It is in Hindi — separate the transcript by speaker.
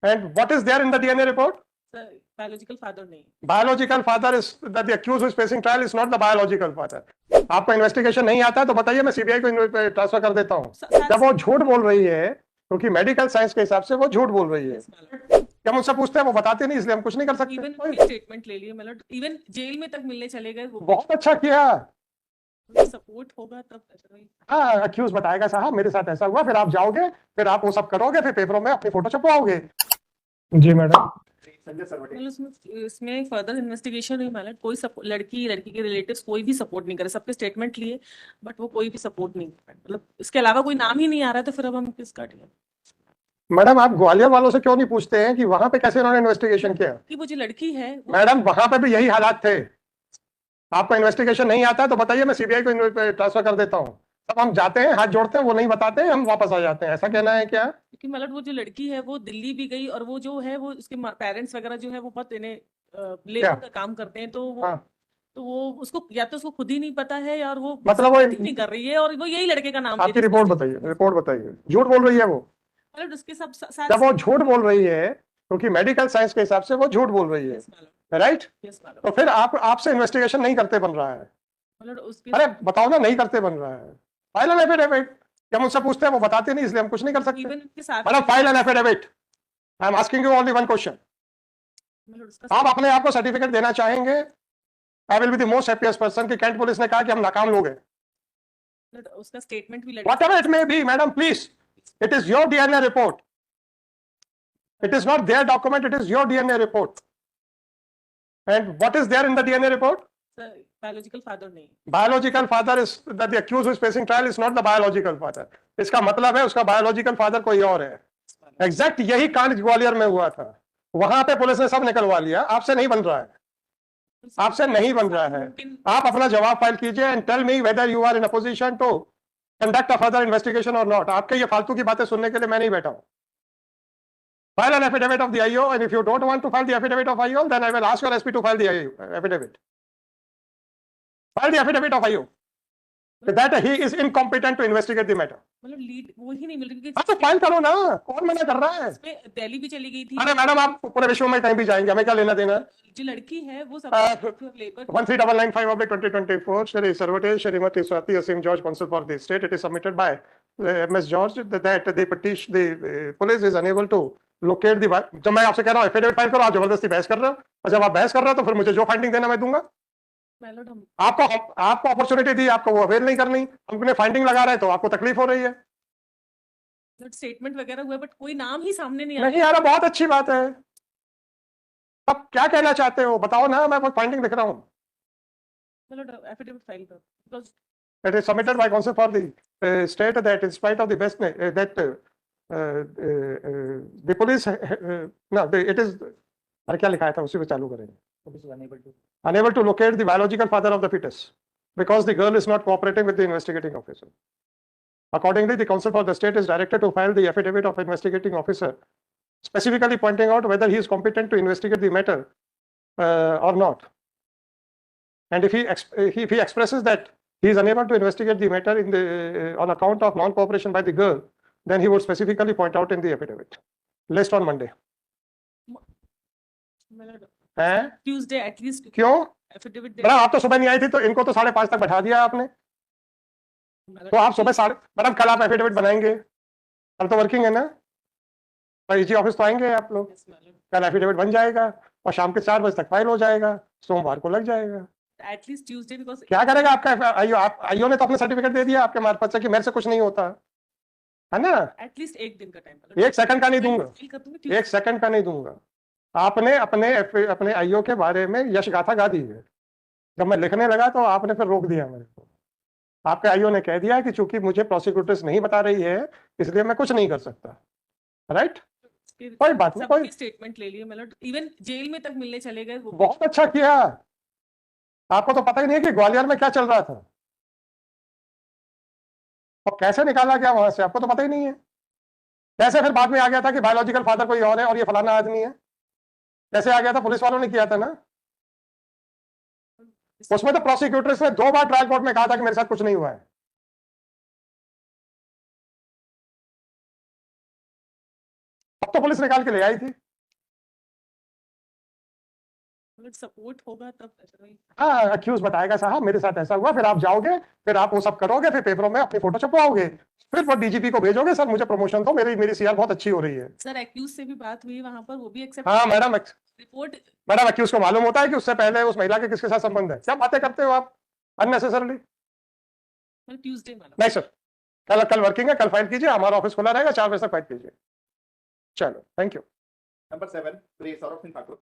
Speaker 1: And what is there in the DNA report?
Speaker 2: Sir, biological father नहीं.
Speaker 1: Biological father is that the accused who is facing trial is not the biological father. आपको इन्वेस्टिगेशन नहीं आता है तो बताइए, मैं सीबीआई को ट्रांसफर कर देता हूँ. जब वो झूठ बोल रही है, क्योंकि मेडिकल साइंस के हिसाब से वो झूठ बोल रही है. क्या मुझसे पूछते हैं, वो बताते नहीं, इसलिए हम कुछ नहीं कर सकते.
Speaker 2: इवन स्टेटमेंट ले लिए, मतलब इवन जेल में तक मिलने चले गए.
Speaker 1: बहुत अच्छा किया.
Speaker 2: सपोर्ट होगा तब.
Speaker 1: हाँ, अक्यूज बताएगा साहब मेरे साथ ऐसा हुआ, फिर आप जाओगे, फिर आप वो सब करोगे, फिर पेपरों में अपनी फोटो छपवाओगे. जी मैडम.
Speaker 2: इसमें फर्दर इन्वेस्टिगेशन हुई मैडम. कोई लड़की के रिलेटिव्स कोई भी सपोर्ट नहीं करे. सबके स्टेटमेंट लिए बट वो कोई भी सपोर्ट नहीं कर, मतलब इसके अलावा कोई नाम ही नहीं आ रहा है. तो फिर अब हम किसका टिकट.
Speaker 1: मैडम, आप ग्वालियर वालों से क्यों नहीं पूछते हैं कि वहां पे कैसे उन्होंने इन्वेस्टिगेशन किया?
Speaker 2: कि वो जो लड़की है.
Speaker 1: मैडम, वहां पे भी यही हालात थे. आपको इन्वेस्टिगेशन नहीं आता है तो बताइए, मैं सीबीआई को ट्रांसफर कर देता हूँ. तब हम जाते हैं, हाथ जोड़ते हैं, वो नहीं बताते हैं, हम वापस आ जाते हैं. ऐसा कहना है क्या?
Speaker 2: क्योंकि मतलब वो जो लड़की है वो दिल्ली भी गई, और वो जो है वो उसके पेरेंट्स वगैरह जो है वो बहुत इन्हें लेबर का काम करते हैं. तो वो
Speaker 1: हाँ.
Speaker 2: तो वो उसको या तो उसको खुद ही नहीं पता है, और वो
Speaker 1: मतलब वो
Speaker 2: नहीं कर रही है, और वो यही लड़के का नाम.
Speaker 1: आपकी रिपोर्ट बताइए, रिपोर्ट बताइए. झूठ बोल रही है वो.
Speaker 2: मतलब उसके सब
Speaker 1: जब वो झूठ बोल रही है, क्योंकि मेडिकल साइंस के हिसाब से वो झूठ बोल रही है, राइट? तो फिर आपसे इन्वेस्टिगेशन नहीं करते बन रहा है. अरे बताओ ना, नहीं करते बन रहा है. File an affidavit. क्या मुझसे पूछते हैं, वो बताते नहीं, इसलिए हम कुछ नहीं कर सकते. मतलब file an affidavit. I am asking you only one question. आप अपने आप को सर्टिफिकेट देना चाहेंगे? I will be the most happiest person कि कैंट पुलिस ने कहा कि हम नाकाम लोग हैं.
Speaker 2: उसका स्टेटमेंट भी
Speaker 1: whatever it may be, madam please, it is your DNA report. It is not their document, it is your DNA report. And what is there in the DNA report?
Speaker 2: Sir, biological father नहीं.
Speaker 1: Biological father is that the accused who is facing trial is not the biological father. इसका मतलब है उसका biological father कोई और है. Exact यही कांड ग्वालियर में हुआ था. वहां पे पुलिस ने सब निकलवा लिया. आपसे नहीं बन रहा है. आपसे नहीं बन रहा है. आप अपना जवाब फाइल कीजिए and tell me whether you are in a position to conduct a further investigation or not. आपके ये फालतू की बातें सुनने के लिए मैं नहीं बैठा हूं. File an affidavit of the IO, and if you don't want to file the affidavit of IO, then I will ask your SP to file the affidavit. File the affidavit of IO that he is incompetent to investigate the matter.
Speaker 2: मतलब लीड वो ही नहीं मिल रही.
Speaker 1: हाँ तो फाइल करो ना, कौन मना कर रहा है?
Speaker 2: दिल्ली भी चली गई थी.
Speaker 1: अरे मैडम, आप पूरे विश्व में कहीं भी जाएंगे, हमें क्या लेना देना?
Speaker 2: जो लड़की है वो सब
Speaker 1: 13995/2024 Shri Sarvate Shrimati Swati Asim George, Counsel for the State. It is submitted by MS George that the police is unable to locate the. जब मैं आपसे कह रहा हूँ एफिडेविट फाइल करो, आप जबरदस्ती बहस कर रहे हो, और जब आप बहस कर रहे हो तो फिर मुझे जो फाइंडिंग देना मैं दूंगा. आपको अपॉर्चुनिटी दी, आपको वो अवेल नहीं करनी. हमने फाइंडिंग लगा रहे हैं तो आपको तकलीफ हो रही है.
Speaker 2: स्टेटमेंट वगैरह हुआ बट कोई नाम ही सामने नहीं
Speaker 1: आ रहा. बहुत अच्छी बात है. अब क्या कहना चाहते हो बताओ ना, मैं फाइंडिंग लिख रहा हूँ.
Speaker 2: एफिडेविट फाइल करो.
Speaker 1: It is submitted by counsel for the state that in spite of the best that the police no it is. अरे क्या लिखा था, उसी पे चालू करेंगे. Unable to locate the biological father of the fetus because the girl is not cooperating with the investigating officer. Accordingly, the counsel for the state is directed to file the affidavit of investigating officer, specifically pointing out whether he is competent to investigate the matter or not. And if he expresses that he is unable to investigate the matter on account of non-cooperation by the girl, then he would specifically point out in the affidavit. List on Monday.
Speaker 2: Tuesday at least.
Speaker 1: क्यों?
Speaker 2: एफिडेविट
Speaker 1: मैडम, आप तो सुबह नहीं आई थी, तो इनको तो 5:30 तक बैठा दिया आपने. तो आप सुबह मैडम कल आप एफिडेविट बनाएंगे? कल तो वर्किंग है ना, जी ऑफिस तो आएंगे आप लोग. कल एफिडेविट बन जाएगा और शाम के 4 बजे तक फाइल हो जाएगा. सोमवार को लग जाएगा.
Speaker 2: At least Tuesday. बिकॉज़
Speaker 1: क्या करेगा आपका आईओ ने तो अपने सर्टिफिकेट दे दिया आपके मार्फत से कि मेरे से कुछ नहीं होता है ना.
Speaker 2: एटलीस्ट एक दिन का टाइम.
Speaker 1: 1 सेकंड का नहीं दूंगा. 1 सेकंड का नहीं दूंगा. आपने अपने आईओ के बारे में यश गाथा गा दी है. जब मैं लिखने लगा तो आपने फिर रोक दिया मेरे को. आपके आईओ ने कह दिया कि चूंकि मुझे प्रोसिक्यूटर्स नहीं बता रही है इसलिए मैं कुछ नहीं कर सकता. राइट? कोई बात नहीं. कोई
Speaker 2: स्टेटमेंट ले लिए, मतलब इवन जेल में तक मिलने चले गए.
Speaker 1: बहुत अच्छा किया. आपको तो पता ही नहीं है कि ग्वालियर में क्या चल रहा था और कैसे निकाला गया वहां से. आपको तो पता ही नहीं है. कैसे फिर बाद में आ गया था कि बायोलॉजिकल फादर कोई और है और ये फलाना आदमी है. कैसे आ गया था? पुलिस वालों ने किया था ना. उसमें तो प्रोसिक्यूटर्स ने 2 बार ट्रायल कोर्ट में कहा था कि मेरे साथ कुछ नहीं हुआ है. अब तो पुलिस निकाल के ले आई थी।
Speaker 2: अगर सपोर्ट होगा तब ऐसा नहीं।
Speaker 1: हाँ, अक्यूज बताएगा साहब मेरे साथ ऐसा हुआ, फिर आप जाओगे, फिर आप वो सब करोगे, फिर पेपरों में अपनी फोटो छपवाओगे, फिर वो डीजीपी को भेजोगे, सर मुझे प्रमोशन दो, मेरी सीआर बहुत अच्छी हो रही है।
Speaker 2: सर एक्यूज से भी बात हुई वहां पर, वो भी एक्सेप्ट।
Speaker 1: हाँ मैडम,
Speaker 2: रिपोर्ट
Speaker 1: मैडम अक्यूज को मालूम होता है कि उससे पहले उस महिला के किसके साथ संबंध है? क्या बातें करते हो आप अननेसेसरली?
Speaker 2: मतलब ट्यूसडे वाला।
Speaker 1: नहीं सर, कल वर्किंग है, कल फाइल कीजिए, हमारा ऑफिस खुला रहेगा, 4 बजे तक फाइल कीजिए। चलो, thank you.
Speaker 3: Number 7, Sri Saurabh Singh Thakur.